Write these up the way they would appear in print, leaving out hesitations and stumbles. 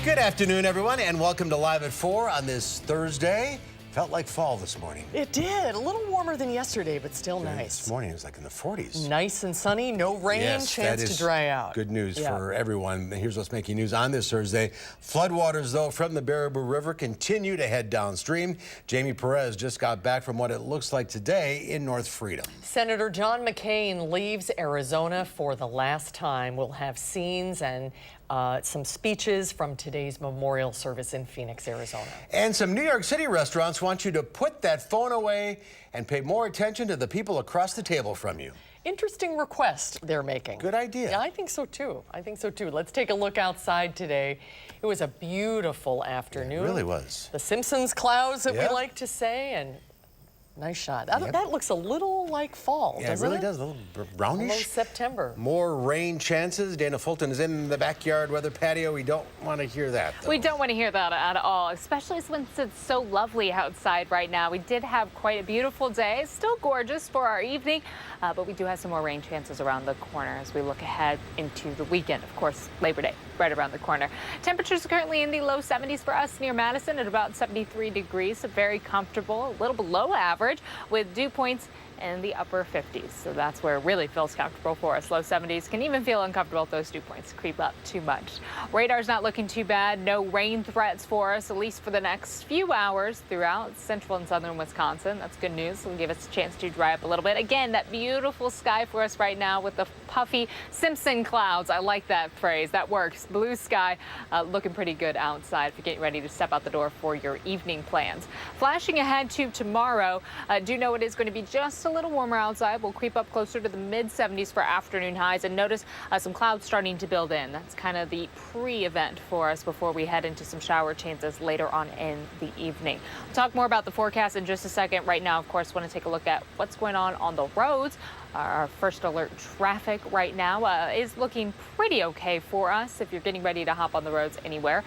Good afternoon, everyone, and welcome to Live at 4 on this Thursday. Felt like fall this morning. It did. A little warmer than yesterday, but still nice. This morning it was like in the 40s. Nice and sunny, no rain, Yes, chance to dry out. Good news for everyone. Here's what's making news on this Thursday. Floodwaters, though, from the Baraboo River continue to head downstream. Jamie Perez just got back from what it looks like today in North Freedom. Senator John McCain leaves Arizona for the last time. We'll have scenes and some speeches from today's memorial service in Phoenix, Arizona. And some New York City restaurants want you to put that phone away and pay more attention to the people across the table from you. Interesting request they're making. Good idea. Yeah, I think so too. Let's take a look outside today. It was a beautiful afternoon. It really was. The Simpsons clouds that we like to say, and nice shot. That looks a little like fall, doesn't it? Yeah, it really does. A little brownish. Almost September. More rain chances. Dana Fulton is in the backyard weather patio. We don't want to hear that, though. We don't want to hear that at all, especially since it's so lovely outside right now. We did have quite a beautiful day. Still gorgeous for our evening, but we do have some more rain chances around the corner as we look ahead into the weekend. Of course, Labor Day right around the corner. Temperatures are currently in the low 70s for us near Madison at about 73 degrees, so very comfortable, a little below average with dew points in the upper 50s. So that's where it really feels comfortable for us. Low 70s can even feel uncomfortable if those dew points creep up too much. Radar's not looking too bad. No rain threats for us, at least for the next few hours throughout central and southern Wisconsin. That's good news. It'll give us a chance to dry up a little bit. Again, that beautiful sky for us right now with the puffy Simpson clouds. I like that phrase. That works. Blue sky looking pretty good outside if you're getting ready to step out the door for your evening plans. Flashing ahead to tomorrow, do know it is going to be just a little warmer outside. We'll creep up closer to the mid-70s for afternoon highs, and notice some clouds starting to build in. That's kind of the pre-event for us before we head into some shower chances later on in the evening. We'll talk more about the forecast in just a second. Right now, of course, want to take a look at what's going on the roads. Our first alert traffic right now is looking pretty okay for us if you're getting ready to hop on the roads anywhere.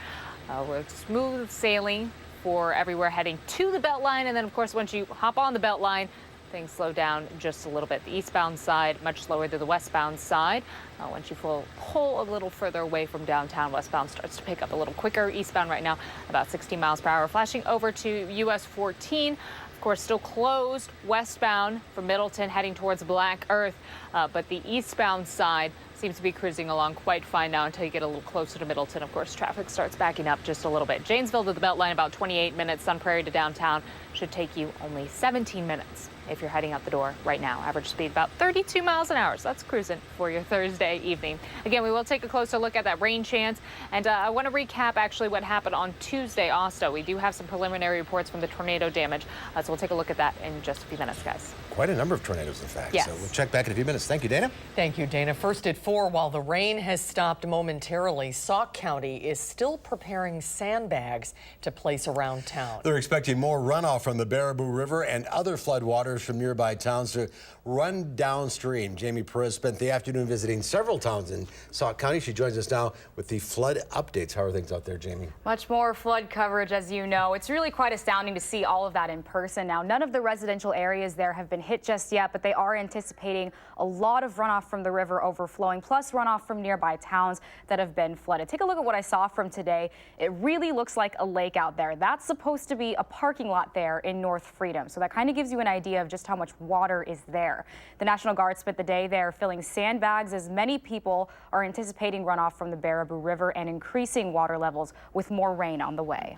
We're smooth sailing for everywhere heading to the Beltline, and then of course once you hop on the Beltline, things slow down just a little bit. The eastbound side much slower than the westbound side. Once you pull a little further away from downtown, westbound starts to pick up a little quicker. Eastbound right now about 60 miles per hour. Flashing over to US 14. Of course, still closed westbound from Middleton heading towards Black Earth, but the eastbound side seems to be cruising along quite fine now until you get a little closer to Middleton. Of course, traffic starts backing up just a little bit. Janesville to the Beltline about 28 minutes. Sun Prairie to downtown should take you only 17 minutes if you're heading out the door right now. Average speed about 32 miles an hour. So that's cruising for your Thursday evening. Again, we will take a closer look at that rain chance. And I want to recap actually what happened on Tuesday also. We do have some preliminary reports from the tornado damage. So we'll take a look at that in just a few minutes, guys. Quite a number of tornadoes, in fact. Yes. So we'll check back in a few minutes. Thank you, Dana. Thank you, Dana. First at 4, while the rain has stopped momentarily, Sauk County is still preparing sandbags to place around town. They're expecting more runoff from the Baraboo River and other floodwaters from nearby towns to run downstream. Jamie Perez spent the afternoon visiting several towns in Sauk County. She joins us now with the flood updates. How are things out there, Jamie? Much more flood coverage, as you know. It's really quite astounding to see all of that in person. Now, none of the residential areas there have been hit just yet, but they are anticipating a lot of runoff from the river overflowing, plus runoff from nearby towns that have been flooded. Take a look at what I saw from today. It really looks like a lake out there. That's supposed to be a parking lot there in North Freedom. So that kind of gives you an idea of just how much water is there. The National Guard spent the day there filling sandbags as many people are anticipating runoff from the Baraboo River and increasing water levels with more rain on the way.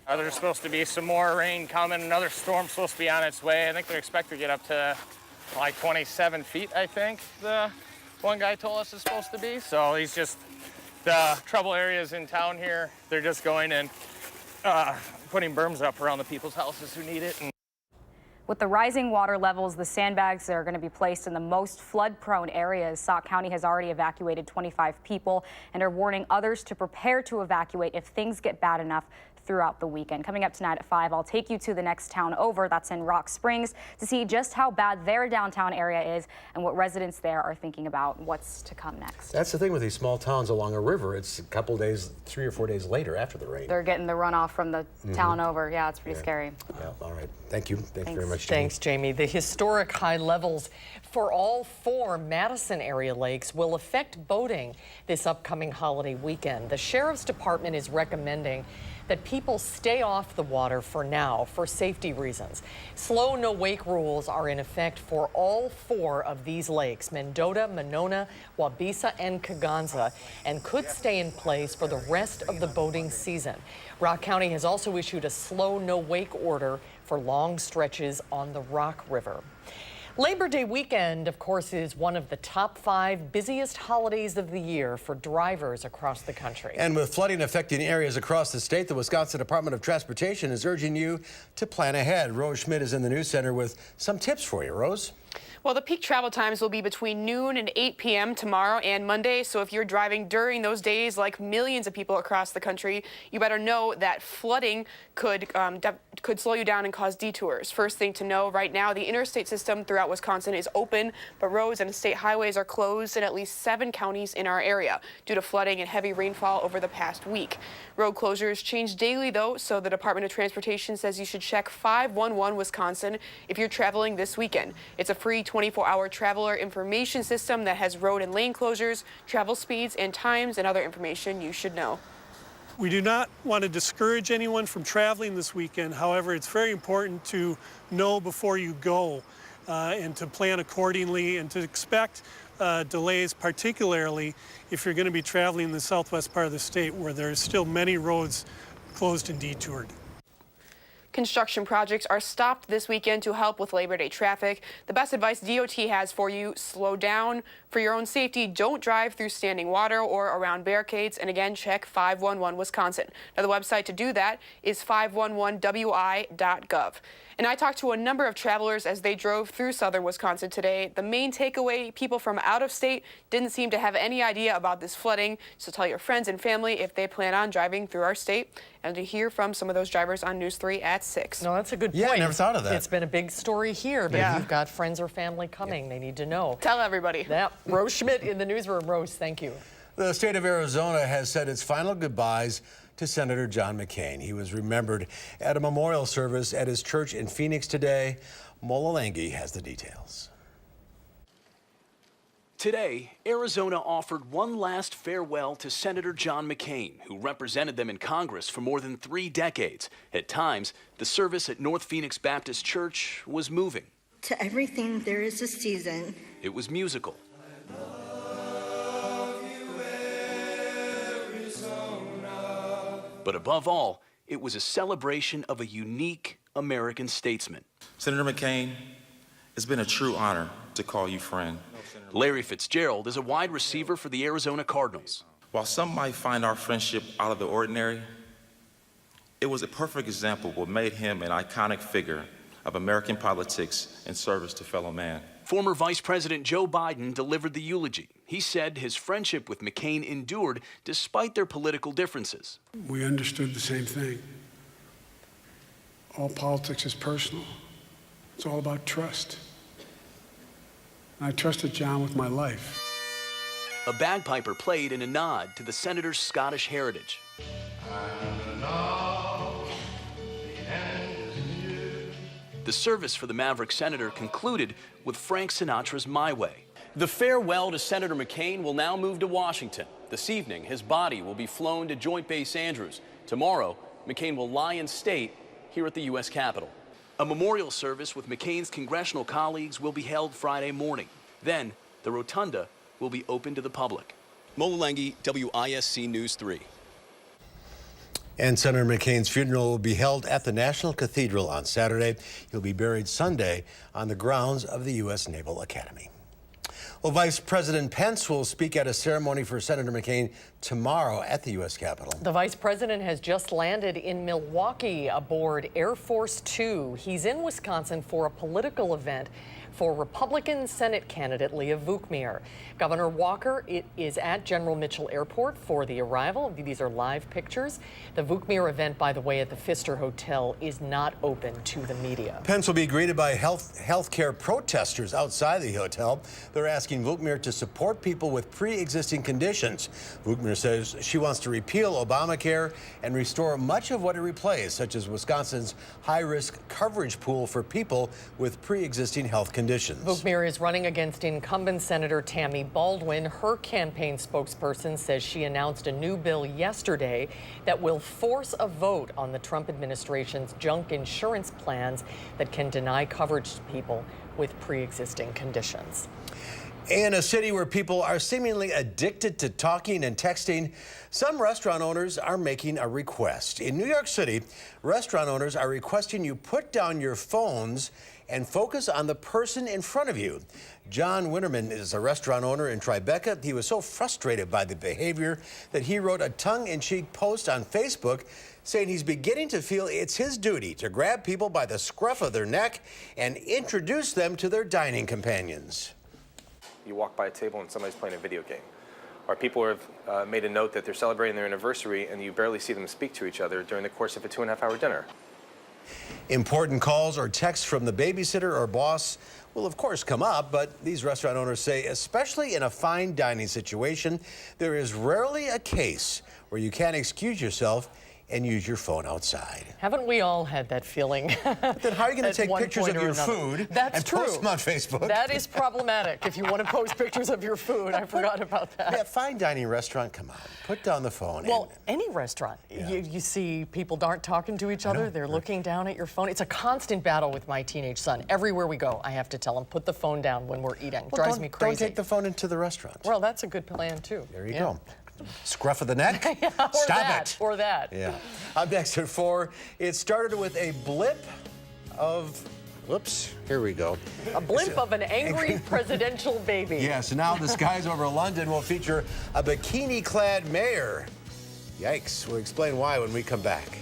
There's supposed to be some more rain coming. Another storm's supposed to be on its way. I think they're expected to get up to like 27 feet, I think the one guy told us it's supposed to be. So he's just, the trouble areas in town here, they're just going and putting berms up around the people's houses who need it. With the rising water levels, the sandbags are going to be placed in the most flood-prone areas. Sauk County has already evacuated 25 people and are warning others to prepare to evacuate if things get bad enough throughout the weekend. Coming up tonight at 5, I'll take you to the next town over, that's in Rock Springs, to see just how bad their downtown area is and what residents there are thinking about what's to come next. That's the thing with these small towns along a river. It's a couple days, 3 or 4 days later after the rain. They're getting the runoff from the town over. Yeah, it's pretty scary. Yeah, all right. Thank you. Thanks very much. much, Jamie. Thanks, Jamie. The historic high levels for all 4 Madison area lakes will affect boating this upcoming holiday weekend. The Sheriff's Department is recommending that people stay off the water for now for safety reasons. Slow no wake rules are in effect for all 4 of these lakes, Mendota, Monona, Waubesa, and Kegonsa, and could stay in place for the rest of the boating season. Rock County has also issued a slow no wake order for long stretches on the Rock River. Labor Day weekend, of course, is one of the top 5 busiest holidays of the year for drivers across the country. And with flooding affecting areas across the state, the Wisconsin Department of Transportation is urging you to plan ahead. Rose Schmidt is in the news center with some tips for you. Rose? Well, the peak travel times will be between noon and 8 p.m. tomorrow and Monday. So if you're driving during those days, like millions of people across the country, you better know that flooding could slow you down and cause detours. First thing to know, right now, the interstate system throughout Wisconsin is open, but roads and state highways are closed in at least 7 counties in our area due to flooding and heavy rainfall over the past week. Road closures change daily, though, so the Department of Transportation says you should check 511 Wisconsin if you're traveling this weekend. It's a free 24-hour traveler information system that has road and lane closures, travel speeds and times, and other information you should know. We do not want to discourage anyone from traveling this weekend. However, it's very important to know before you go and to plan accordingly and to expect delays, particularly if you're going to be traveling in the southwest part of the state where there's still many roads closed and detoured. Construction projects are stopped this weekend to help with Labor Day traffic. The best advice DOT has for you: slow down. For your own safety, don't drive through standing water or around barricades. And again, check 511 Wisconsin. Now, the website to do that is 511wi.gov. And I talked to a number of travelers as they drove through southern Wisconsin today. The main takeaway: people from out of state didn't seem to have any idea about this flooding. So tell your friends and family if they plan on driving through our state. And to hear from some of those drivers on News 3 at 6. No, that's a good point. Yeah, I never thought of that. It's been a big story here, but if you've got friends or family coming, they need to know. Tell everybody. Yeah. Rose Schmidt in the newsroom. Rose, thank you. The state of Arizona has said its final goodbyes to Senator John McCain. He was remembered at a memorial service at his church in Phoenix today. Mola Lenghi has the details. Today, Arizona offered one last farewell to Senator John McCain, who represented them in Congress for more than 3 decades. At times, the service at North Phoenix Baptist Church was moving. To everything, there is a season. It was musical. But above all, it was a celebration of a unique American statesman. Senator McCain, it's been a true honor to call you friend. Larry Fitzgerald is a wide receiver for the Arizona Cardinals. While some might find our friendship out of the ordinary, it was a perfect example of what made him an iconic figure of American politics and service to fellow man. Former Vice President Joe Biden delivered the eulogy. He said his friendship with McCain endured despite their political differences. We understood the same thing. All politics is personal. It's all about trust. And I trusted John with my life. A bagpiper played in a nod to the senator's Scottish heritage. The service for the Maverick senator concluded with Frank Sinatra's My Way. The farewell to Senator McCain will now move to Washington. This evening, his body will be flown to Joint Base Andrews. Tomorrow, McCain will lie in state here at the U.S. Capitol. A memorial service with McCain's congressional colleagues will be held Friday morning. Then, the rotunda will be open to the public. Mola Lenghi, WISC News 3. And Senator McCain's funeral will be held at the National Cathedral on Saturday. He'll be buried Sunday on the grounds of the U.S. Naval Academy. Well, Vice President Pence will speak at a ceremony for Senator McCain tomorrow at the U.S. Capitol. The vice president has just landed in Milwaukee aboard Air Force Two. He's in Wisconsin for a political event for Republican Senate candidate Leah Vukmir. Governor Walker is at General Mitchell Airport for the arrival. These are live pictures. The Vukmir event, by the way, at the Pfister Hotel is not open to the media. Pence will be greeted by healthcare protesters outside the hotel. They're asking Vukmir to support people with pre-existing conditions. Vukmir says she wants to repeal Obamacare and restore much of what it replaced, such as Wisconsin's high-risk coverage pool for people with pre-existing health conditions. Vukmir is running against incumbent Senator Tammy Baldwin. Her campaign spokesperson says she announced a new bill yesterday that will force a vote on the Trump administration's junk insurance plans that can deny coverage to people with pre-existing conditions. In a city where people are seemingly addicted to talking and texting, some restaurant owners are making a request. In New York City, restaurant owners are requesting you put down your phones and focus on the person in front of you. John Winterman is a restaurant owner in Tribeca. He was so frustrated by the behavior that he wrote a tongue-in-cheek post on Facebook saying he's beginning to feel it's his duty to grab people by the scruff of their neck and introduce them to their dining companions. You walk by a table and somebody's playing a video game. Or people have made a note that they're celebrating their anniversary and you barely see them speak to each other during the course of a 2.5-hour dinner. Important calls or texts from the babysitter or boss will of course come up, but these restaurant owners say, especially in a fine dining situation, there is rarely a case where you can't excuse yourself and use your phone outside. Haven't we all had that feeling? Then how are you going to take pictures of your food and post them on Facebook? That is problematic if you want to post pictures of your food. I forgot about that. Yeah, fine dining restaurant, come on, put down the phone. Well, any restaurant, Yeah. you see people aren't talking to each other. They're looking down at your phone. It's a constant battle with my teenage son. Everywhere we go, I have to tell him, put the phone down when we're eating. Well, Drives me crazy. Don't take the phone into the restaurant. Well, that's a good plan, too. There you go. Scruff of the neck? Stop it. Or that. Yeah. Up next at 4, it started with a blip of, whoops, here we go. A blimp of an angry presidential baby. Yes, now the skies over London will feature a bikini-clad mayor. Yikes. We'll explain why when we come back.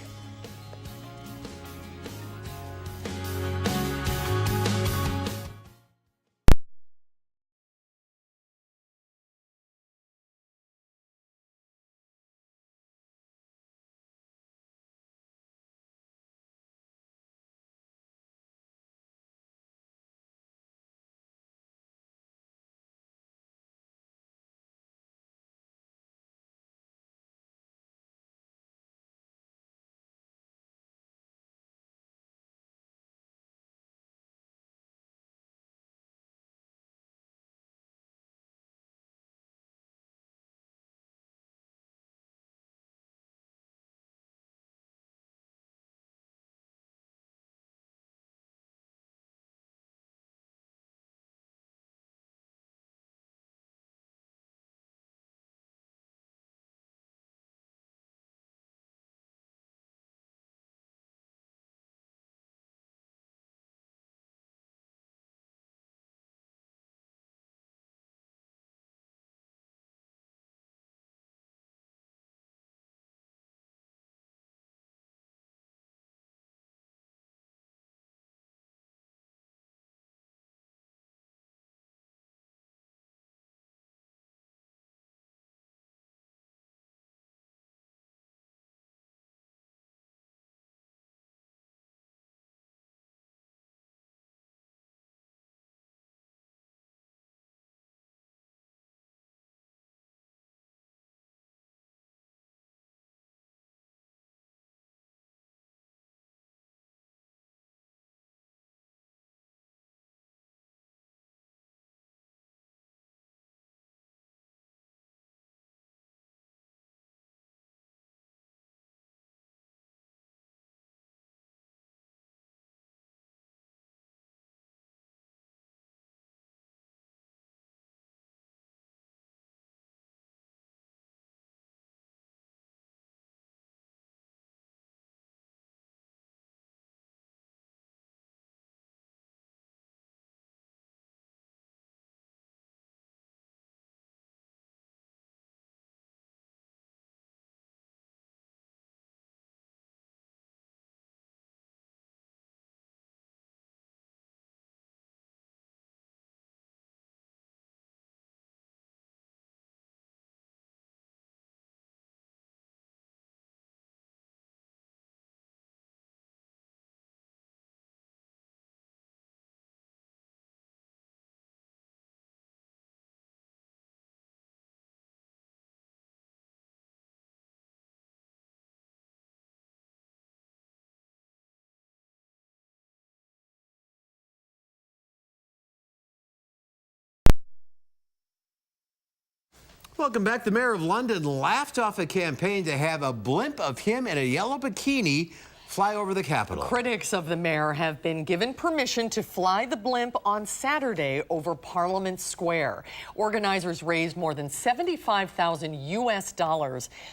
Welcome back. The mayor of London laughed off a campaign to have a blimp of him in a yellow bikini fly over the Capitol. Critics of the mayor have been given permission to fly the blimp on Saturday over Parliament Square. Organizers raised more than $75,000 US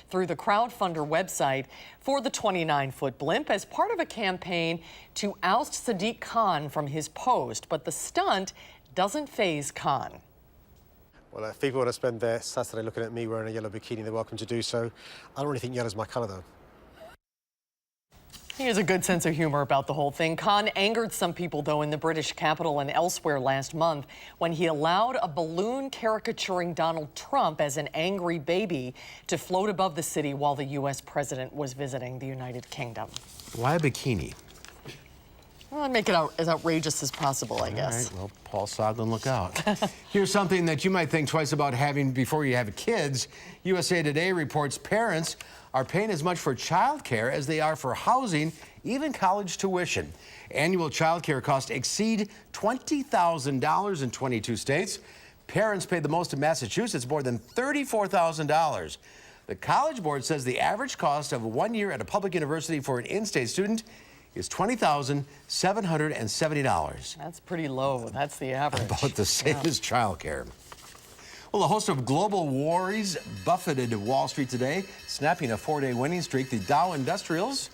through the crowdfunder website for the 29-foot blimp as part of a campaign to oust Sadiq Khan from his post. But the stunt doesn't faze Khan. Well, if people want to spend their Saturday looking at me wearing a yellow bikini, they're welcome to do so. I don't really think yellow's my colour, though. He has a good sense of humor about the whole thing. Khan angered some people, though, in the British capital and elsewhere last month when he allowed a balloon caricaturing Donald Trump as an angry baby to float above the city while the U.S. president was visiting the United Kingdom. Why a bikini? Well, make it as outrageous as possible, I guess. All right, well, Paul Soglin, look out. Here's something that you might think twice about having before you have kids. USA Today reports parents are paying as much for child care as they are for housing, even college tuition. Annual child care costs exceed $20,000 in 22 states. Parents pay the most in Massachusetts, more than $34,000. The College Board says the average cost of 1 year at a public university for an in-state student is $20,770. That's pretty low. That's the average. About the same as childcare. Well, the host of global worries buffeted Wall Street today, snapping a 4-day winning streak. The Dow Industrials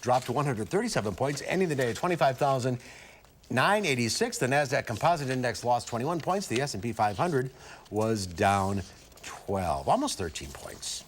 dropped 137 points, ending the day at 25,986. The NASDAQ Composite Index lost 21 points. The S&P 500 was down 12, almost 13 points.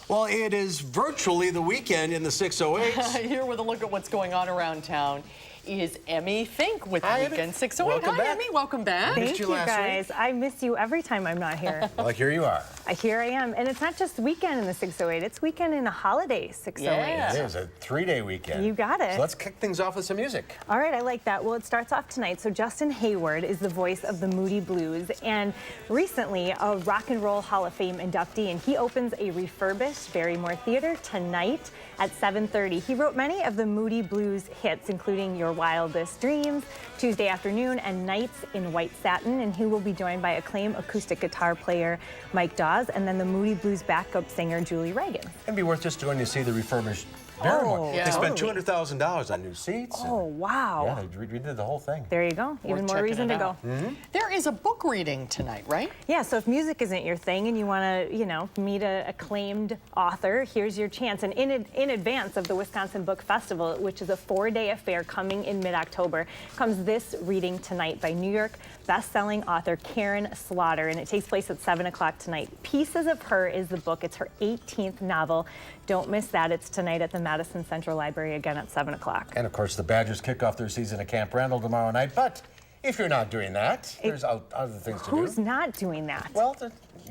Well, it is virtually the weekend in the 608. Here with a look at what's going on around town is Emmy Fink with Weekend 608. Welcome Hi, back. Emmy. Welcome back. Thank you, guys. I miss you every time I'm not here. Well, here you are. Here I am. And it's not just weekend in the 608. It's weekend in a holiday 608. Yeah. It is a 3-day weekend. You got it. So let's kick things off with some music. All right, I like that. Well, it starts off tonight. So Justin Hayward is the voice of the Moody Blues, and recently a Rock and Roll Hall of Fame inductee, and he opens a refurbished Barrymore Theater tonight at 7:30. He wrote many of the Moody Blues hits, including Your Wildest Dreams, Tuesday Afternoon, and Nights in White Satin, and he will be joined by acclaimed acoustic guitar player Mike Dawes and then the Moody Blues backup singer Julie Reagan. It'd be worth just going to see the refurbished Barrymore. yeah. They spent $200,000 on new seats. Oh, wow. Yeah, they redid the whole thing. There you go. Even more checking reason it to go. out. There is a book reading tonight, right? Yeah, so if music isn't your thing and you want to, meet an acclaimed author, here's your chance. And in advance of the Wisconsin Book Festival, which is a 4-day affair coming in mid-October, comes this reading tonight by New York best-selling author Karen Slaughter, and it takes place at 7 o'clock tonight. Pieces of Her is the book. It's her 18th novel. Don't miss that. It's tonight at the Madison Central Library again at 7 o'clock. And of course, the Badgers kick off their season at Camp Randall tomorrow night. But if you're not doing that, there's other things to do. Who's not doing that? Well,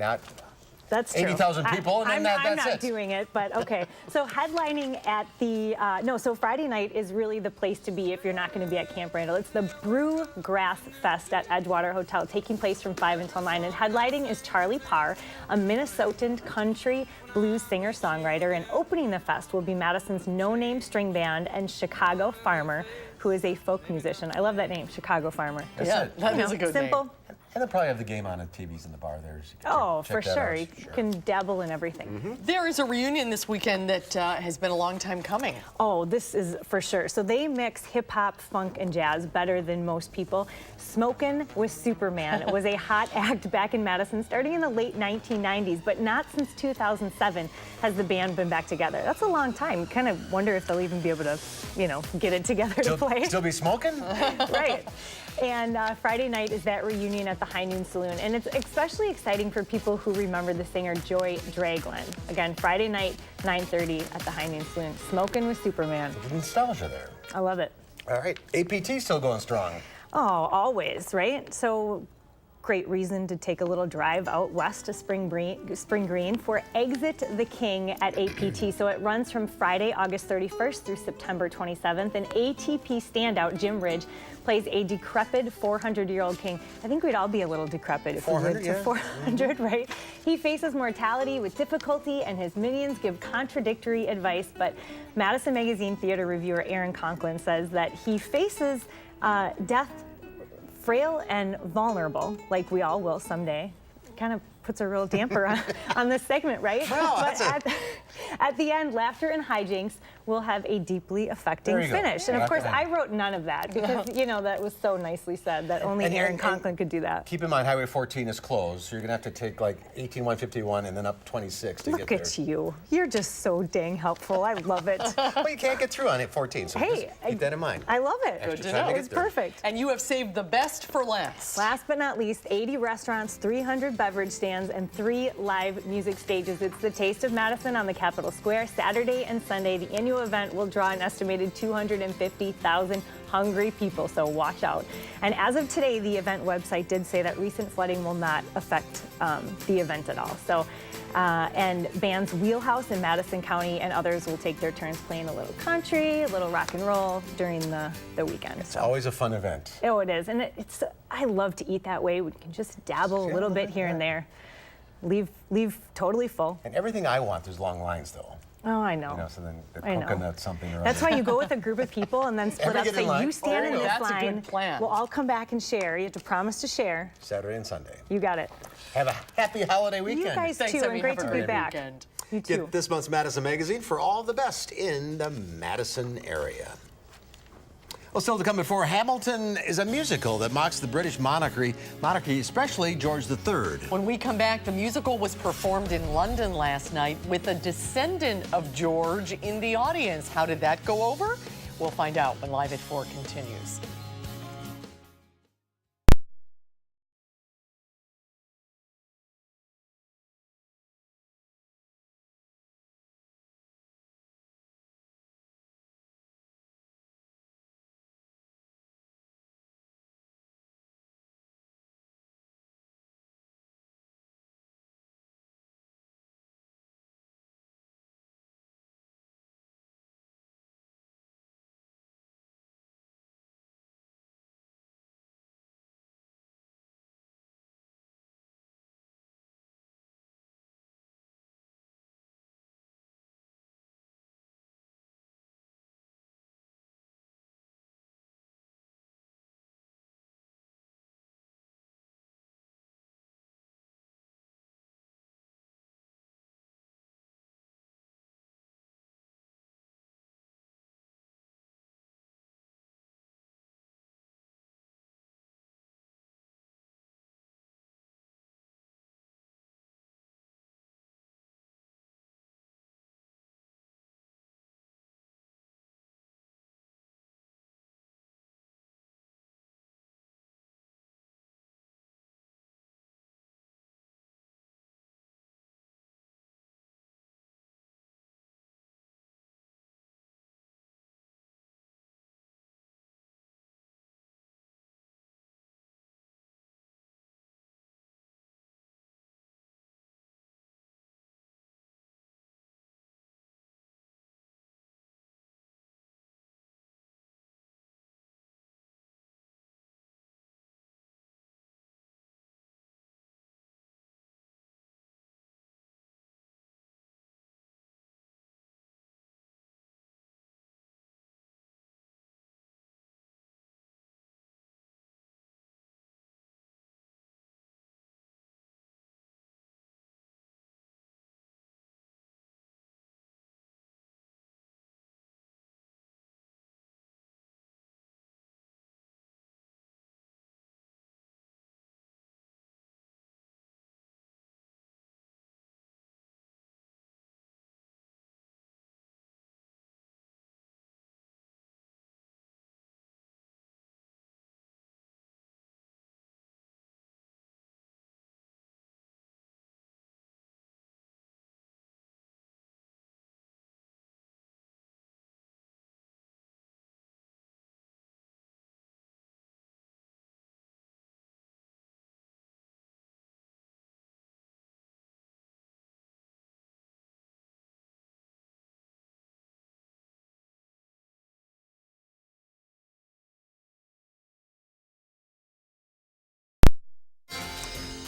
not. That's true. 80,000 people, and then that's I'm not it. doing it, but okay. So headlining at the, so Friday night is really the place to be if you're not going to be at Camp Randall. It's the Brew Grass Fest at Edgewater Hotel, taking place from 5 until 9. And headlining is Charlie Parr, a Minnesotan country blues singer-songwriter. And opening the fest will be Madison's no-name string band and Chicago Farmer, who is a folk musician. I love that name, Chicago Farmer. Yeah, that is a good simple. name. And they'll probably have the game on at TVs in the bar there. So you can Oh, check for that sure. out. You can dabble in everything. There is a reunion this weekend that has been a long time coming. Oh, this is for sure. So they mix hip hop, funk, and jazz better than most people. Smokin' with Superman was a hot act back in Madison starting in the late 1990s, but not since 2007 has the band been back together. That's a long time. Kind of wonder if they'll even be able to, get it together to play. Still be smoking? Right. And Friday night is that reunion at the High Noon Saloon. And it's especially exciting for people who remember the singer Joy Draglin. Again, Friday night, 9:30 at the High Noon Saloon. Smoking with Superman. The nostalgia there. I love it. All right. APT still going strong. Oh, always, right? So great reason to take a little drive out west to Spring Green for Exit the King at APT. So it runs from Friday, August 31st through September 27th. And ATP standout Jim Ridge plays a decrepit 400-year-old king. I think we'd all be a little decrepit if we lived to 400, right? He faces mortality with difficulty, and his minions give contradictory advice. But Madison Magazine theater reviewer Aaron Conklin says that he faces death frail and vulnerable, like we all will someday. Kind of puts a real damper on this segment, right? Well, but at the end, laughter and hijinks will have a deeply affecting finish. And of course, I wrote none of that because, you know, that was so nicely said that only Aaron Conklin could do that. Keep in mind, Highway 14 is closed, so you're going to have to take like 18151 and then up 26 to get there. Look at you. You're just so dang helpful. I love it. Well, you can't get through on it 14, so just keep that in mind. I love it. Good to know. It's perfect. And you have saved the best for last. Last but not least, 80 restaurants, 300 beverage stands, and 3 live music stages. It's the Taste of Madison on the Capitol Square. Saturday and Sunday, the annual event will draw an estimated 250,000 hungry people, so watch out. And as of today, the event website did say that recent flooding will not affect the event at all. So, and bands Wheelhouse in Madison County and others will take their turns playing a little country, a little rock and roll during the weekend. It's always a fun event. Oh, it is. And I love to eat that way. We can just dabble a little bit here and there. Leave totally full. And everything I want, there's long lines, though. Oh, I know. You know, so then the coconut something or That's other. why you go with a group of people and then split up. Say, you stand in this that's line. a good plan. We'll all come back and share. You have to promise to share. Saturday and Sunday. You got it. Have a happy holiday weekend. You guys too, and great to be back. You too. Get this month's Madison Magazine for all the best in the Madison area. Well, still to come before, Hamilton is a musical that mocks the British monarchy, especially George III. When we come back, the musical was performed in London last night with a descendant of George in the audience. How did that go over? We'll find out when Live at 4 continues.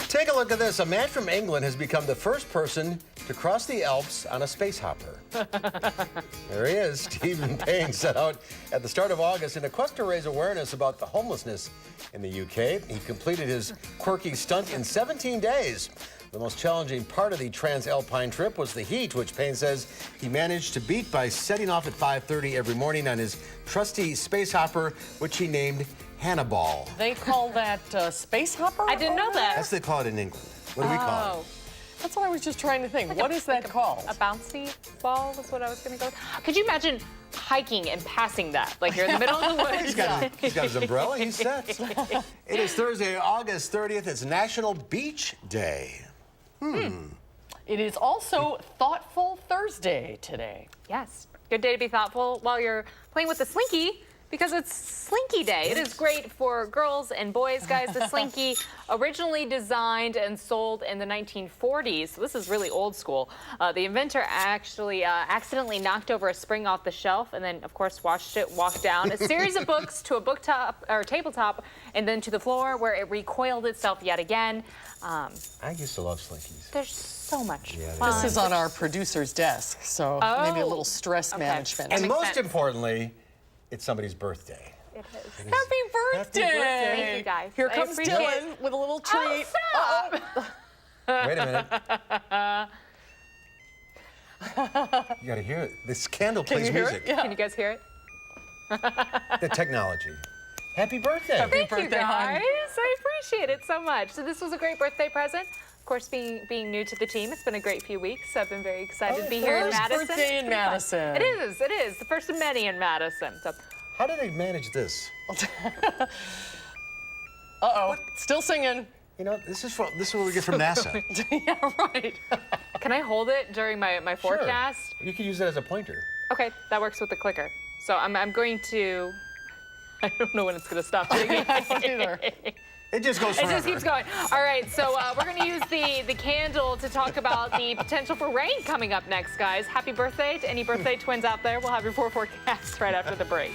Take a look at this. A man from England has become the first person to cross the Alps on a space hopper. There he is. Stephen Payne set out at the start of August in a quest to raise awareness about the homelessness in the UK. He completed his quirky stunt in 17 days. The most challenging part of the Transalpine trip was the heat, which Payne says he managed to beat by setting off at 5:30 every morning on his trusty space hopper, which he named Hannibal. They call that space hopper? I didn't know that. That's what they call it in England. What do we call it? That's what I was just trying to think. What is that called? A bouncy ball is what I was going to go with. Could you imagine hiking and passing that? Like you're in the middle of the woods. He's got his umbrella. He's set. It is Thursday, August 30th. It's National Beach Day. It is also Thoughtful Thursday today. Yes. Good day to be thoughtful while you're playing with the Slinky, because it's Slinky Day. It is great for girls and boys, guys. The Slinky, originally designed and sold in the 1940s, so this is really old school. The inventor actually accidentally knocked over a spring off the shelf and then, of course, watched it walk down a series of books to a booktop or tabletop and then to the floor, where it recoiled itself yet again. I used to love Slinkies. There's so much Yeah, fun. This is on our producer's desk, so maybe a little stress management. And makes most sense. importantly, it's somebody's birthday. It is. Happy birthday! Thank you, guys. Here I comes appreciate Dylan it. with a little treat. Wait a minute. You gotta hear it. This candle Can plays you hear music. it? Yeah. Can you guys hear it? The technology. Happy birthday. Thank you, birthday, guys. hon. I appreciate it so much. So this was a great birthday present. Of course, being new to the team, it's been a great few weeks. I've been very excited to be here in First Madison. birthday in Madison. It is. It is the first of many in Madison. So, How do they manage this? Uh-oh, still singing. You know, this is what we get from NASA. Yeah, right. can I hold it during my forecast? Sure. You can use it as a pointer. Okay, that works with the clicker. So I'm going to. I don't know when it's going to stop singing. Either. It just goes It forever. just keeps going. All right, so we're going to use the candle to talk about the potential for rain coming up next, guys. Happy birthday to any birthday twins out there. We'll have your 4 forecast right after the break.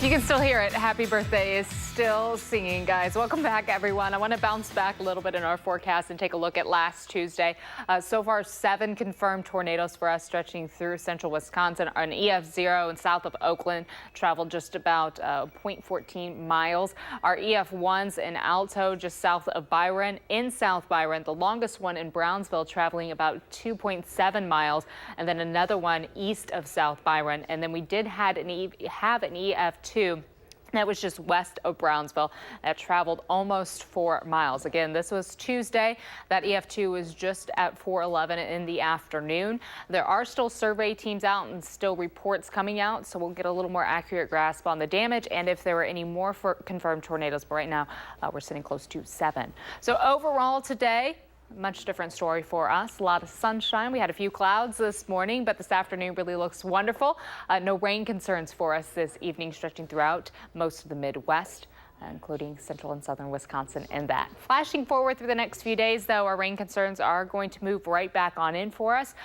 You can still hear it. Happy birthday is still singing, guys. Welcome back, everyone. I want to bounce back a little bit in our forecast and take a look at last Tuesday. So far, 7 confirmed tornadoes for us stretching through central Wisconsin. An EF0 and south of Oakland traveled just about 0.14 miles. Our EF1s in Alto just south of Byron. In South Byron, the longest one in Brownsville traveling about 2.7 miles. And then another one east of South Byron. And then we did have an EF2 that was just west of Brownsville that traveled almost 4 miles. Again, this was Tuesday. That EF2 was just at 4:11 in the afternoon. There are still survey teams out and still reports coming out, so we'll get a little more accurate grasp on the damage and if there were any more confirmed tornadoes. But right now, we're sitting close to 7. So overall today, much different story for us. A lot of sunshine. We had a few clouds this morning, but this afternoon really looks wonderful. No rain concerns for us this evening, stretching throughout most of the Midwest, including central and southern Wisconsin and that. Flashing forward through the next few days, though, our rain concerns are going to move right back on in for us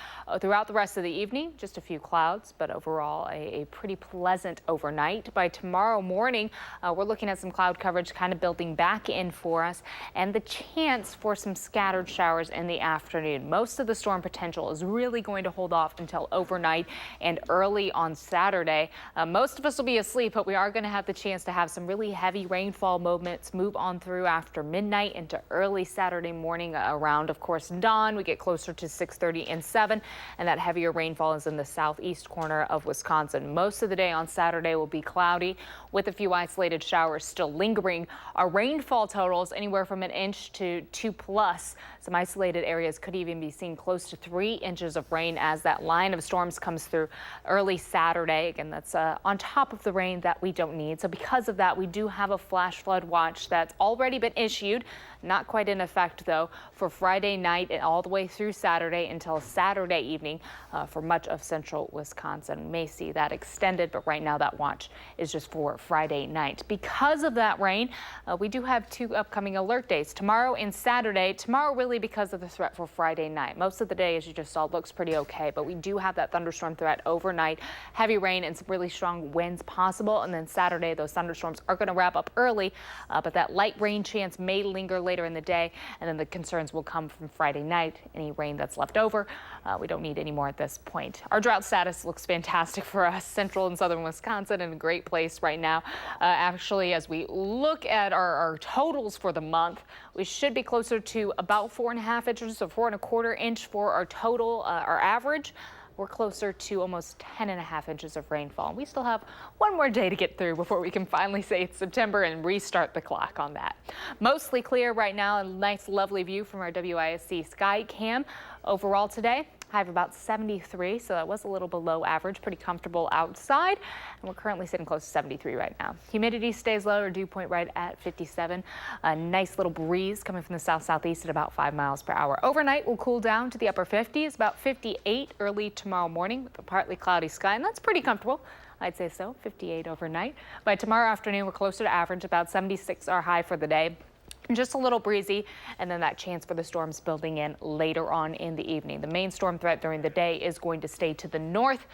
throughout the rest of the evening. Just a few clouds, but overall a pretty pleasant overnight. By tomorrow morning, we're looking at some cloud coverage kind of building back in for us and the chance for some scattered showers in the afternoon. Most of the storm potential is really going to hold off until overnight and early on Saturday. Most of us will be asleep, but we are going to have the chance to have some really heavy rainfall movements move on through after midnight into early Saturday morning around, of course, dawn. We get closer to 6:30 and 7, and that heavier rainfall is in the southeast corner of Wisconsin. Most of the day on Saturday will be cloudy with a few isolated showers still lingering. Our rainfall totals anywhere from 1 inch to 2+. Some isolated areas could even be seen close to 3 inches of rain as that line of storms comes through early Saturday. Again, that's on top of the rain that we don't need. So because of that, we do have a flash flood watch that's already been issued. Not quite in effect, though, for Friday night and all the way through Saturday until Saturday evening for much of central Wisconsin. May see that extended, but right now that watch is just for Friday night. Because of that rain, we do have 2 upcoming alert days, tomorrow and Saturday. Tomorrow really because of the threat for Friday night. Most of the day, as you just saw, looks pretty okay, but we do have that thunderstorm threat overnight. Heavy rain and some really strong winds possible. And then Saturday, those thunderstorms are going to wrap up early, but that light rain chance may linger later in the day, and then the concerns will come from Friday night. Any rain that's left over, we don't need any more at this point. Our drought status looks fantastic for us, central and southern Wisconsin, in a great place right now. Actually, as we look at our totals for the month, we should be closer to about 4.5 inches, so 4.25 inches for our total, our average. We're closer to almost 10.5 inches of rainfall. We still have one more day to get through before we can finally say it's September and restart the clock on that. Mostly clear right now. A nice, lovely view from our WISC sky cam. Overall today, high of about 73, so that was a little below average. Pretty comfortable outside, and we're currently sitting close to 73 right now. Humidity stays low, or dew point right at 57. A nice little breeze coming from the south-southeast at about 5 miles per hour. Overnight will cool down to the upper 50s, about 58 early tomorrow morning with a partly cloudy sky, and that's pretty comfortable. I'd say so, 58 overnight. By tomorrow afternoon, we're closer to average, about 76 our high for the day. Just a little breezy, and then that chance for the storms building in later on in the evening. The main storm threat during the day is going to stay to the north.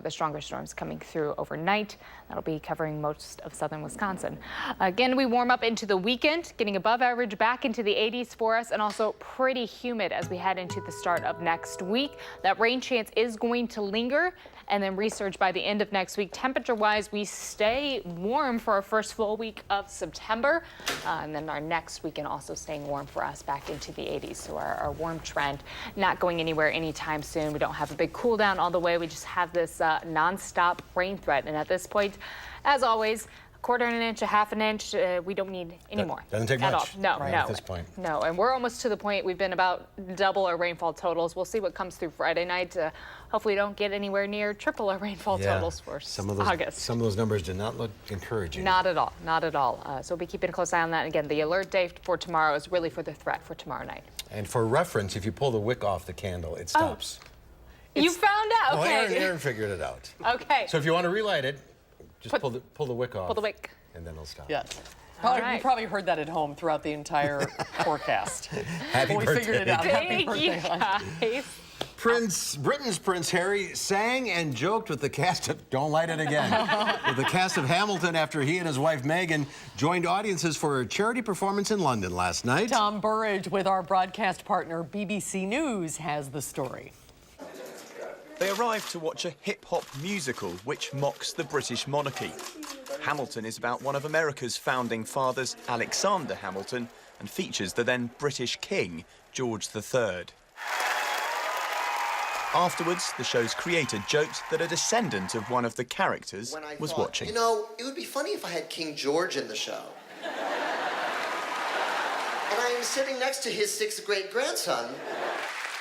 The stronger storms coming through overnight. That'll be covering most of southern Wisconsin. Again, we warm up into the weekend, getting above average back into the 80s for us, and also pretty humid as we head into the start of next week. That rain chance is going to linger and then resurge by the end of next week. Temperature-wise, we stay warm for our first full week of September, and then our next weekend also staying warm for us back into the 80s. So our warm trend not going anywhere anytime soon. We don't have a big cool down all the way. We just have this nonstop rain threat, and at this point, as always, 1/4 inch, 1/2 inch, we don't need any more. Doesn't take at much. All. No, right, no. At this point. No, and we're almost to the point. We've been about double our rainfall totals. We'll see what comes through Friday night. Hopefully don't get anywhere near triple our rainfall totals for August. Some of those numbers do not look encouraging. Not at all, not at all. So we'll be keeping a close eye on that. Again, the alert day for tomorrow is really for the threat for tomorrow night. And for reference, if you pull the wick off the candle, it stops. You found out, okay. Well, Aaron figured it out. Okay. So if you want to relight it, just pull the wick off. Pull the wick. And then it'll stop. Yes. Right. You probably heard that at home throughout the entire forecast. Happy we birthday. figured it out. Happy Thank you, birthday, hon. guys. Britain's Prince Harry sang and joked with the cast of Don't Light It Again. With the cast of Hamilton after he and his wife Meghan joined audiences for a charity performance in London last night. Tom Burridge with our broadcast partner BBC News has the story. They arrived to watch a hip-hop musical which mocks the British monarchy. Hamilton is about one of America's founding fathers, Alexander Hamilton, and features the then British King, George III. Afterwards, the show's creator joked that a descendant of one of the characters was watching. You know, it would be funny if I had King George in the show. And I am sitting next to his 6th great-grandson.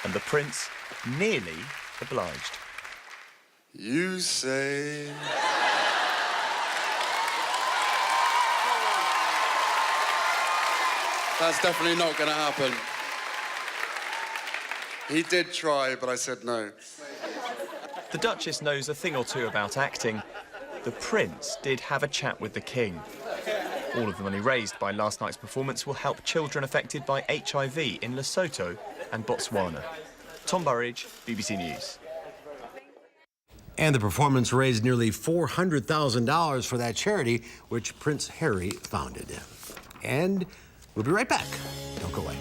And the prince nearly obliged. You say... That's definitely not going to happen. He did try, but I said no. The Duchess knows a thing or two about acting. The Prince did have a chat with the King. All of the money raised by last night's performance will help children affected by HIV in Lesotho and Botswana. Tom Burridge, BBC News. And the performance raised nearly $400,000 for that charity, which Prince Harry founded. And we'll be right back. Don't go away.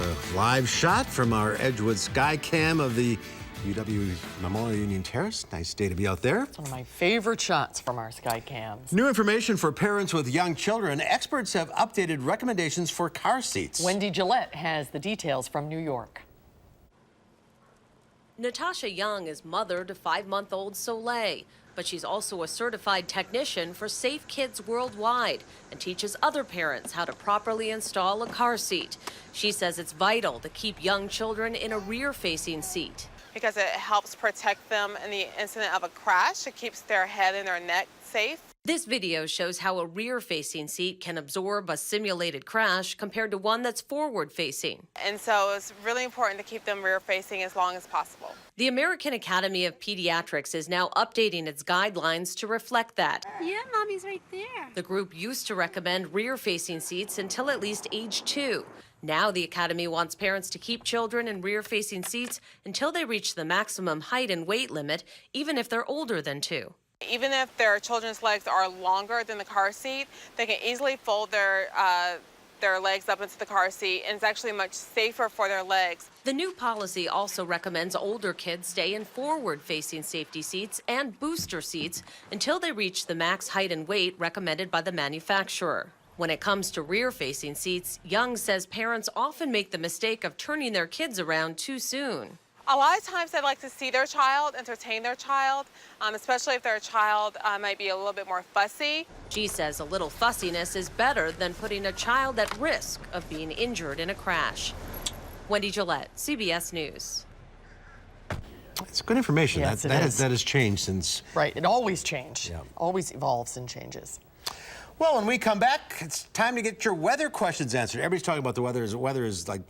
A live shot from our Edgewood Sky Cam of the UW Memorial Union Terrace. Nice day to be out there. It's one of my favorite shots from our Sky Cams. New information for parents with young children. Experts have updated recommendations for car seats. Wendy Gillette has the details from New York. Natasha Young is mother to 5-month-old Soleil. but she's also a certified technician for Safe Kids Worldwide and teaches other parents how to properly install a car seat. She says it's vital to keep young children in a rear-facing seat, because it helps protect them in the incident of a crash. It keeps their head and their neck safe. This video shows how a rear-facing seat can absorb a simulated crash compared to one that's forward-facing. And so it's really important to keep them rear-facing as long as possible. The American Academy of Pediatrics is now updating its guidelines to reflect that. Yeah, Mommy's right there. The group used to recommend rear-facing seats until at least age 2. Now the Academy wants parents to keep children in rear-facing seats until they reach the maximum height and weight limit, even if they're older than 2. Even if their children's legs are longer than the car seat, they can easily fold their legs up into the car seat, and it's actually much safer for their legs. The new policy also recommends older kids stay in forward-facing safety seats and booster seats until they reach the max height and weight recommended by the manufacturer. When it comes to rear-facing seats, Young says parents often make the mistake of turning their kids around too soon. A lot of times they like to see their child, entertain their child, especially if their child might be a little bit more fussy. She says a little fussiness is better than putting a child at risk of being injured in a crash. Wendy Gillette, CBS News. It's good information. Yes, that has changed since. Right, it always changes. Yeah. Always evolves and changes. Well, when we come back, it's time to get your weather questions answered. Everybody's talking about the weather. Weather is like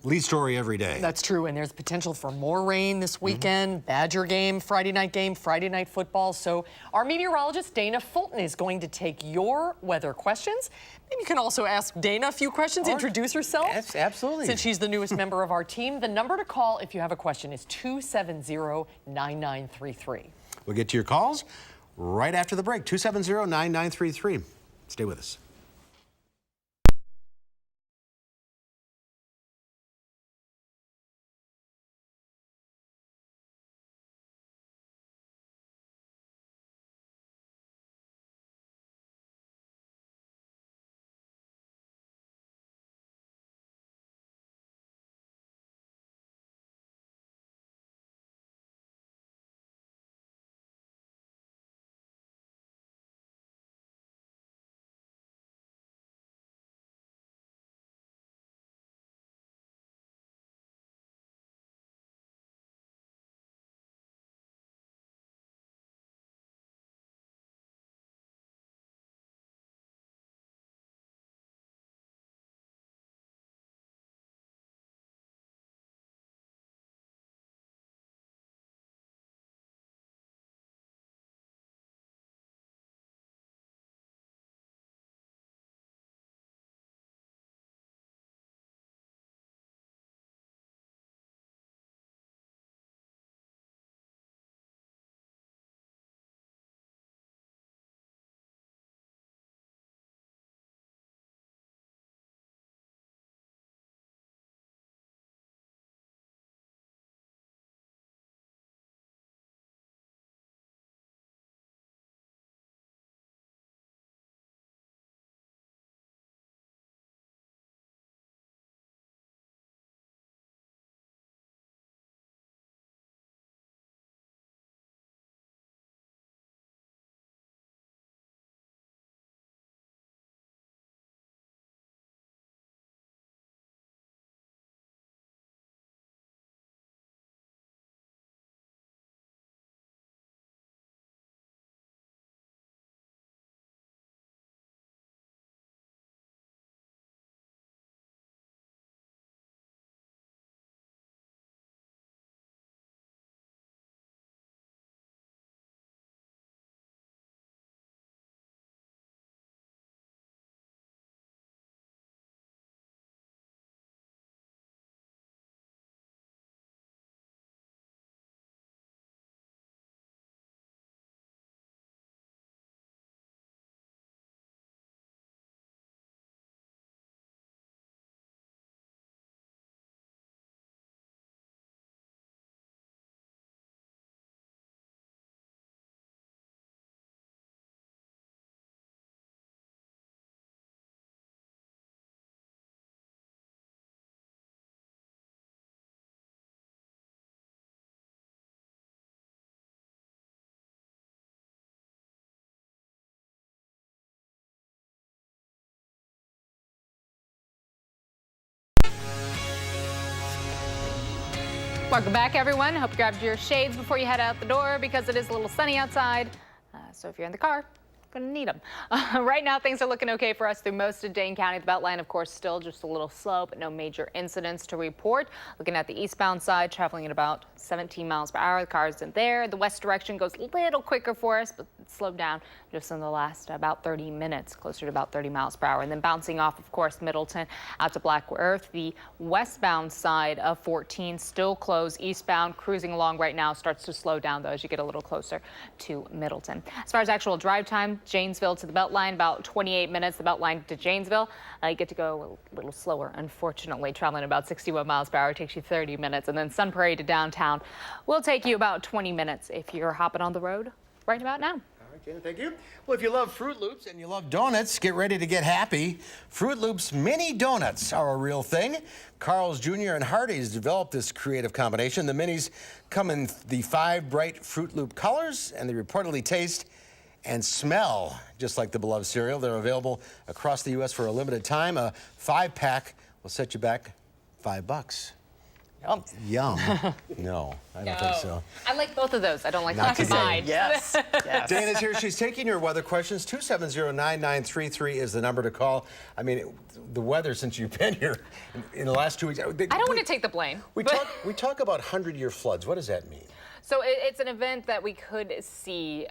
lead story every day. That's true, and there's potential for more rain this weekend. Badger game, Friday night football. So our meteorologist, Dana Fulton, is going to take your weather questions. Maybe you can also ask Dana a few questions, introduce herself. Yes, absolutely. Since she's the newest member of our team. The number to call if you have a question is 270-9933. We'll get to your calls right after the break. 270-9933. Stay with us. Welcome back, everyone. Hope you grabbed your shades before you head out the door because it is a little sunny outside. So if you're in the car, going to need them. Right now, things are looking okay for us through most of Dane County. The Beltline, of course, still just a little slow, but no major incidents to report. Looking at the eastbound side, traveling at about 17 miles per hour. The cars in there. The west direction goes a little quicker for us, but it's slowed down just in the last about 30 minutes, closer to about 30 miles per hour. And then bouncing off, of course, Middleton out to Black Earth. The westbound side of 14 still closed. Eastbound, cruising along right now, starts to slow down, though, as you get a little closer to Middleton. As far as actual drive time, Janesville to the Beltline, about 28 minutes. The Beltline to Janesville, you get to go a little slower, unfortunately, traveling about 61 miles per hour. It takes you 30 minutes. And then Sun Prairie to downtown will take you about 20 minutes if you're hopping on the road right about now. All right, Jana, thank you. Well, if you love Fruit Loops and you love donuts, get ready to get happy. Fruit Loops mini donuts are a real thing. Carl's Jr. and Hardee's developed this creative combination. The minis come in the 5 bright Fruit Loop colors, and they reportedly taste and smell just like the beloved cereal. They're available across the U.S. for a limited time. A 5-pack will set you back $5. Yum. Yum. No, I don't think so. I like both of those. I don't like Not the today. combined. Yes. Yes. Dana's here. She's taking your weather questions. 270-9933 is the number to call. I mean, the weather since you've been here in the last 2 weeks. I don't want to take the blame. We talk about 100-year floods. What does that mean? So it's an event that we could see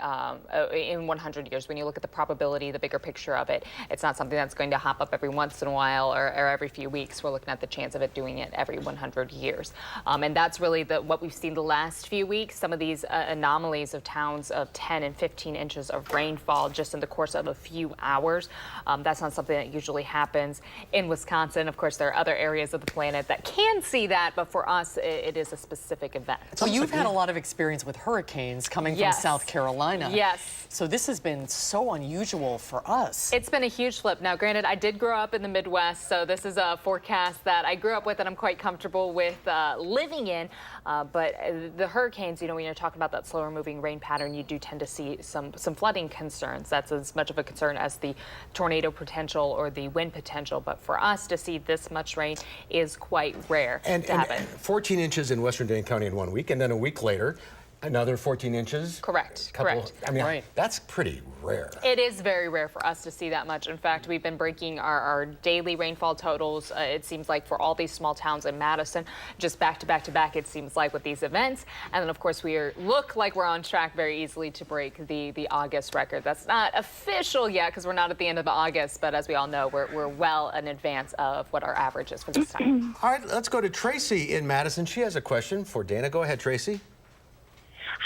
in 100 years. When you look at the probability, the bigger picture of it, it's not something that's going to hop up every once in a while or every few weeks. We're looking at the chance of it doing it every 100 years. And that's really what we've seen the last few weeks. Some of these anomalies of towns of 10 and 15 inches of rainfall just in the course of a few hours. That's not something that usually happens in Wisconsin. Of course, there are other areas of the planet that can see that, but for us, it is a specific event. So you've had a lot of experience with hurricanes coming from South Carolina. Yes. So this has been so unusual for us. It's been a huge flip. Now, granted, I did grow up in the Midwest, so this is a forecast that I grew up with and I'm quite comfortable with living in. But the hurricanes, you know, when you're talking about that slower moving rain pattern, you do tend to see some flooding concerns. That's as much of a concern as the tornado potential or the wind potential. But for us to see this much rain is quite rare to happen. 14 inches in western Dane County in 1 week, and then a week later, another 14 inches. Correct. I mean, that's pretty rare. It is very rare for us to see that much. In fact, we've been breaking our daily rainfall totals. It seems like for all these small towns in Madison, just back to back to back, it seems like with these events. And then, of course, look like we're on track very easily to break the August record. That's not official yet because we're not at the end of August, but as we all know, we're well in advance of what our average is for this time. All right, let's go to Tracy in Madison. She has a question for Dana. Go ahead, Tracy.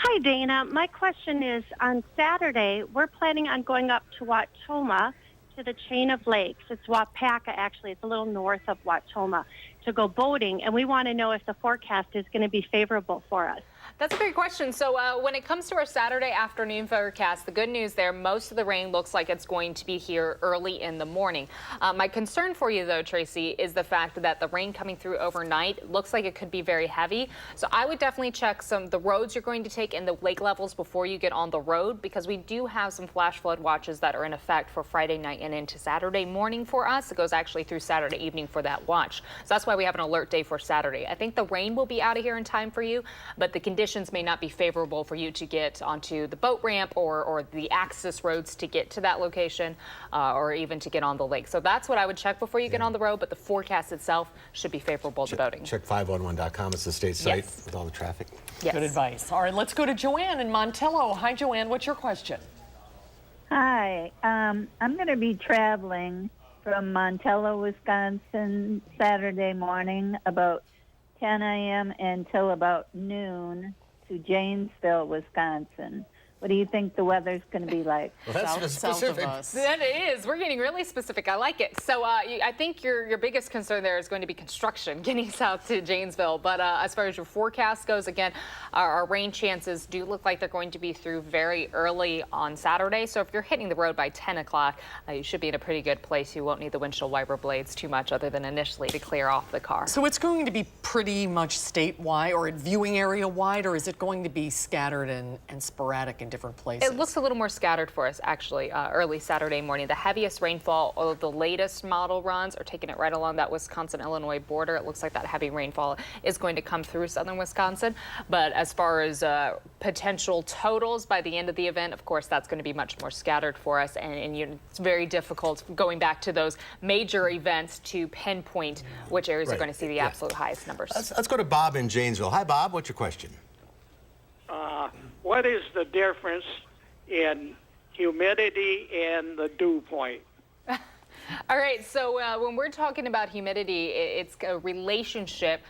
Hi, Dana. My question is, on Saturday, we're planning on going up to Watoma to the chain of lakes. It's Wapaka, actually. It's a little north of Watoma to go boating, and we want to know if the forecast is going to be favorable for us. That's a great question. So when it comes to our Saturday afternoon forecast, the good news there, most of the rain looks like it's going to be here early in the morning. My concern for you, though, Tracy, is the fact that the rain coming through overnight looks like it could be very heavy. So I would definitely check the roads you're going to take and the lake levels before you get on the road, because we do have some flash flood watches that are in effect for Friday night and into Saturday morning for us. It goes actually through Saturday evening for that watch. So that's why we have an alert day for Saturday. I think the rain will be out of here in time for you, but the conditions may not be favorable for you to get onto the boat ramp or the access roads to get to that location or even to get on the lake. So that's what I would check before you get on the road, but the forecast itself should be favorable to boating. Check 511.com. It's the state site with all the traffic. Yes. Good advice. All right, let's go to Joanne in Montello. Hi, Joanne. What's your question? Hi. I'm going to be traveling from Montello, Wisconsin, Saturday morning about 10 a.m. until about noon to Janesville, Wisconsin. What do you think the weather's going to be like? Well, that's specific. That is. We're getting really specific. I like it. So I think your biggest concern there is going to be construction getting south to Janesville. But as far as your forecast goes, again, our rain chances do look like they're going to be through very early on Saturday. So if you're hitting the road by 10 o'clock, you should be in a pretty good place. You won't need the windshield wiper blades too much other than initially to clear off the car. So it's going to be pretty much statewide or viewing area wide, or is it going to be scattered and sporadic in in different places. It looks a little more scattered for us, actually, early Saturday morning. The heaviest rainfall, although the latest model runs are taking it right along that Wisconsin-Illinois border. It looks like that heavy rainfall is going to come through southern Wisconsin. But as far as potential totals by the end of the event, of course, that's going to be much more scattered for us. And it's very difficult going back to those major events to pinpoint which areas are going to see the absolute highest numbers. Let's go to Bob in Janesville. Hi, Bob. What's your question? What is the difference in humidity and the dew point? All right, so when we're talking about humidity, it's a relationship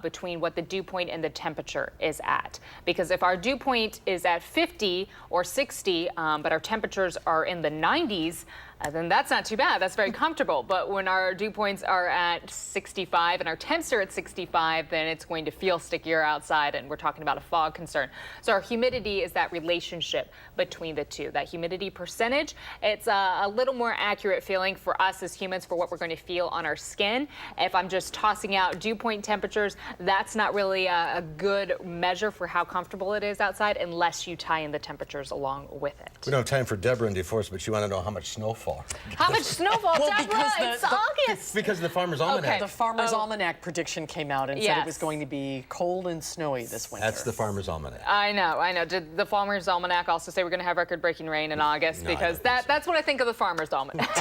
between what the dew point and the temperature is at. Because if our dew point is at 50 or 60, but our temperatures are in the 90s, then that's not too bad. That's very comfortable. But when our dew points are at 65 and our temps are at 65, then it's going to feel stickier outside, and we're talking about a fog concern. So our humidity is that relationship between the two. That humidity percentage, it's a little more accurate feeling for us as humans for what we're going to feel on our skin. If I'm just tossing out dew point temperatures, that's not really a good measure for how comfortable it is outside unless you tie in the temperatures along with it. We don't have time for Deborah in DeForest, but she wanted to know how much snowfall. How much snowfall, Well, Deborah? because It's August. Because of the Farmer's Almanac. The Farmer's Almanac prediction came out and said it was Yes. going to be cold and snowy this winter. That's the Farmer's Almanac. I know. Did the Farmer's Almanac also say we're going to have record-breaking rain in August? No, I because don't that's what I think of the Farmer's Almanac.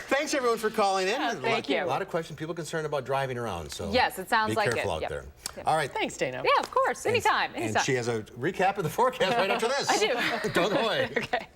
Thanks, everyone, for calling in. Thank you. A lot of questions. People concerned about driving around. So Yes, it sounds like it. Be careful out Yep. there. Yep. All right. Thanks, Dana. Yeah, of course. Anytime. And she has a recap of the forecast right after this. I do. Don't go away. Okay.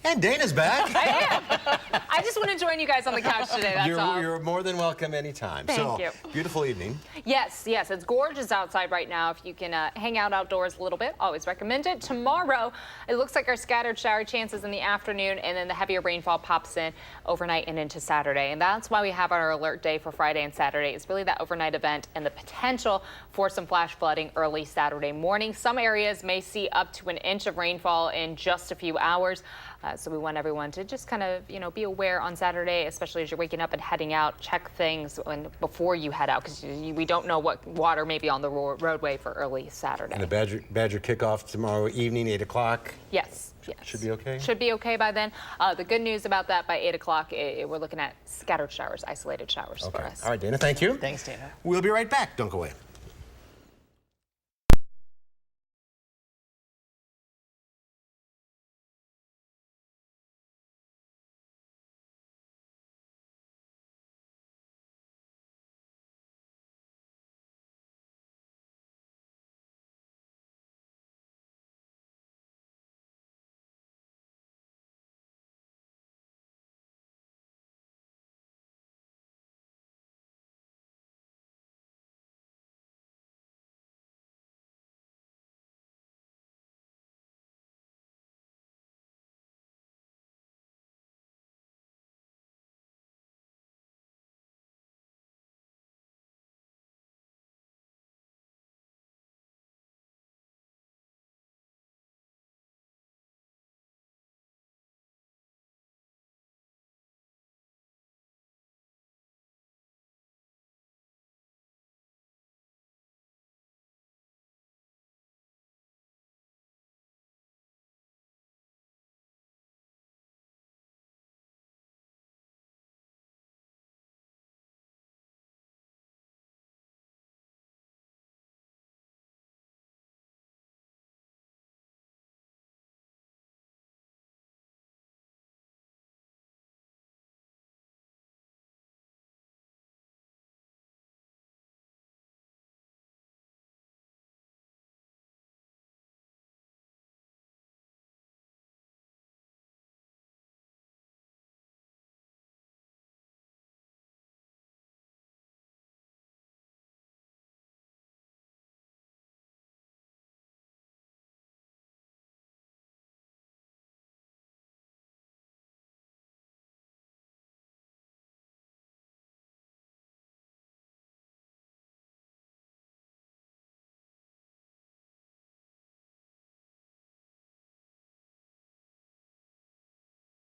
And Dana's back. I am. I just want to join you guys on the couch today, that's all. You're more than welcome anytime. Thank you. Beautiful evening. Yes, it's gorgeous outside right now. If you can hang out outdoors a little bit, always recommend it. Tomorrow, it looks like our scattered shower chances in the afternoon, and then the heavier rainfall pops in overnight and into Saturday. And that's why we have our alert day for Friday and Saturday. It's really that overnight event and the potential for some flash flooding early Saturday morning. Some areas may see up to an inch of rainfall in just a few hours. So we want everyone to just kind of, be aware on Saturday, especially as you're waking up and heading out. Check things before you head out, because we don't know what water may be on the roadway for early Saturday. And the Badger kickoff tomorrow evening, 8 o'clock. Yes. Should be okay? Should be okay by then. The good news about that, by 8 o'clock, we're looking at scattered showers, isolated showers for us. All right, Dana, thank you. Thanks, Dana. We'll be right back. Don't go away.